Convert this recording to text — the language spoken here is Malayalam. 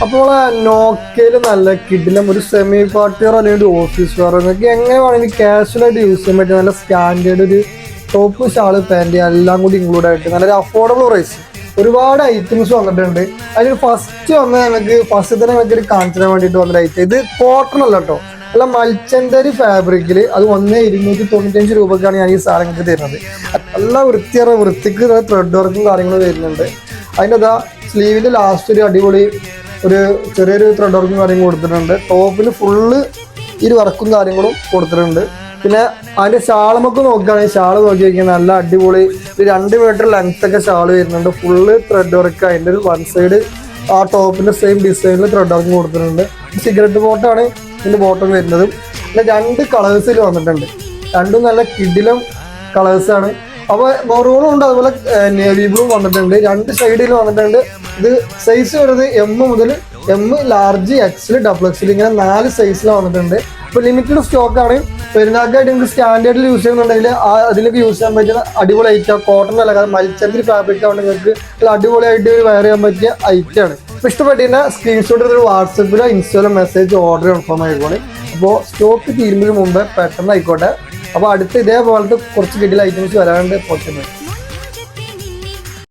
അപ്പോൾ നോക്കയിൽ നല്ല കിടിലം ഒരു സെമി പാർട്ടി വെയർ അല്ലെങ്കിൽ ഒരു ഓഫീസ് വെയർ നിങ്ങൾക്ക് എങ്ങനെ വേണമെങ്കിൽ കാഷ്വലായിട്ട് യൂസ് ചെയ്യാൻ പറ്റും. നല്ല സ്റ്റാൻഡേർഡ് ഒരു ടോപ്പ് ഷാള് പാൻറ് എല്ലാം കൂടി ഇൻക്ലൂഡ് ആയിട്ട് നല്ലൊരു അഫോർഡബിൾ പ്രൈസ് ഒരുപാട് ഐറ്റംസ് വന്നിട്ടുണ്ട്. അതിൽ ഫസ്റ്റ് വന്ന് ഞങ്ങൾക്ക് ഫസ്റ്റ് തന്നെ ഞങ്ങൾക്ക് ഒരു കാണിച്ചാൻ വേണ്ടിയിട്ട് വന്നൊരു ഐറ്റം. ഇത് കോട്ടൺ അല്ല കേട്ടോ, അല്ല മൽച്ചന്തരി ഫാബ്രിക്കിൽ അത് 1,295 രൂപക്കാണ് ഞാൻ ഈ സാധനങ്ങൾക്ക് തരുന്നത്. നല്ല വൃത്തിക്ക് ത്രെഡ് വർക്കും കാര്യങ്ങളും വരുന്നുണ്ട്. അതിൻ്റെ അതാ സ്ലീവിൻ്റെ ലാസ്റ്റ് ഒരു അടിപൊളി ഒരു ചെറിയൊരു ത്രെഡ് വർക്കും കാര്യങ്ങളും കൊടുത്തിട്ടുണ്ട്. ടോപ്പിന് ഫുള്ള് ഈ വർക്കും കാര്യങ്ങളും കൊടുത്തിട്ടുണ്ട്. പിന്നെ അതിൻ്റെ ഷാളമൊക്കെ നോക്കുകയാണെങ്കിൽ ഷാള് നോക്കി വയ്ക്കാൻ നല്ല അടിപൊളി ഒരു 2 മീറ്റർ ലെങ്ത് ഒക്കെ ഷാള് വരുന്നുണ്ട്. Full thread work. അതിൻ്റെ ഒരു വൺ സൈഡ് ആ ടോപ്പിൻ്റെ സെയിം ഡിസൈനിൽ ത്രെഡ് വർക്ക് കൊടുത്തിട്ടുണ്ട്. സിഗരറ്റ് ബോട്ടാണ് ഇതിൻ്റെ ബോട്ടം വരുന്നത്. പിന്നെ 2 കളേഴ്സിൽ വന്നിട്ടുണ്ട്. രണ്ടും നല്ല കിടിലം കളേഴ്സാണ്. അപ്പോൾ മെറൂണും ഉണ്ട്, അതുപോലെ നേവി ബ്ലൂ വന്നിട്ടുണ്ട്. 2 സൈഡിൽ വന്നിട്ടുണ്ട്. ഇത് സൈസ് വരുന്നത് M മുതൽ M, ലാർജ്, XL, XXL ഇങ്ങനെ 4 സൈസിലാണ് വന്നിട്ടുണ്ട്. ഇപ്പോൾ ലിമിറ്റഡ് സ്റ്റോക്കാണ്. പെരുന്നാൾക്കായിട്ട് നിങ്ങൾക്ക് സ്റ്റാൻഡേർഡിൽ യൂസ് ചെയ്യുന്നുണ്ടെങ്കിൽ അതിലേക്ക് യൂസ് ചെയ്യാൻ പറ്റുന്ന അടിപൊളി ഐറ്റം. കോട്ടൺ അല്ല, കാരണം മൽച്ചന്തരി ഫാബ്രിക് ആവുമ്പോൾ നിങ്ങൾക്ക് അടിപൊളിയായിട്ട് ഒരു വെയർ ചെയ്യാൻ പറ്റിയ ഐറ്റമാണ്. ഇപ്പോൾ ഇഷ്ടപ്പെട്ടിരുന്ന സ്ക്രീൻഷോട്ട് എടുത്ത് വാട്സപ്പിലോ ഇൻസ്റ്റയിലോ മെസ്സേജ് ഓർഡർ കൺഫേം ആയിക്കോളെ. അപ്പോൾ സ്റ്റോക്ക് തീരുന്നതിന് മുമ്പ് പെട്ടെന്ന് ആയിക്കോട്ടെ. അപ്പോൾ അടുത്ത് ഇതേപോലത്തെ കുറച്ച് കിടിലൻ ഐറ്റംസ് വരാണ്ട് പോറ്റുന്നത്.